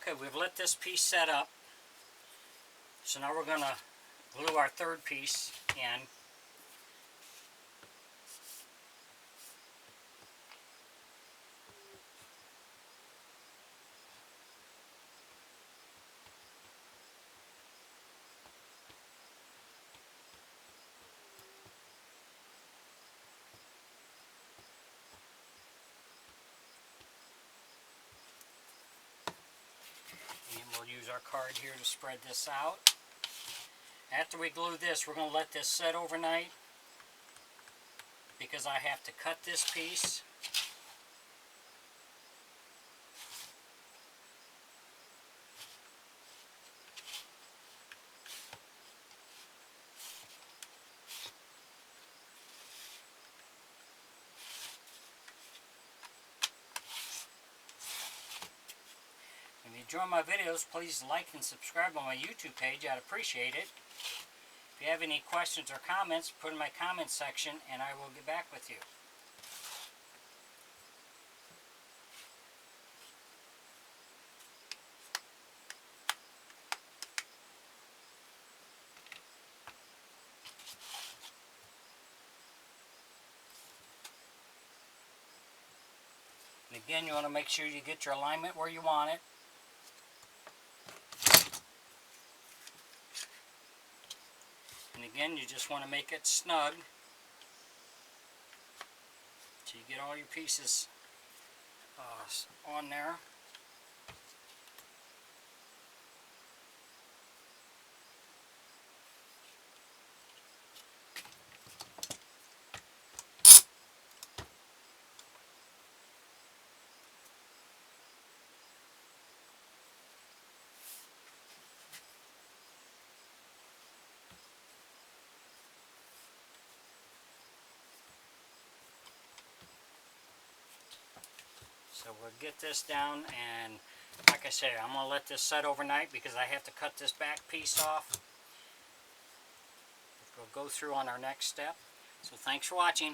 Okay, we've let this piece set up. So now we're going to glue our third piece in. And we'll use our card here to spread this out. After we glue this, we're going to let this set overnight because I have to cut this piece. If you enjoy my videos, please like and subscribe on my YouTube page. I'd appreciate it. If you have any questions or comments, put in my comment section and I will get back with you. And again, you want to make sure you get your alignment where you want it. And again, you just want to make it snug so you get all your pieces on there. So we'll get this down, and like I say, I'm going to let this set overnight because I have to cut this back piece off. We'll go through on our next step. So thanks for watching.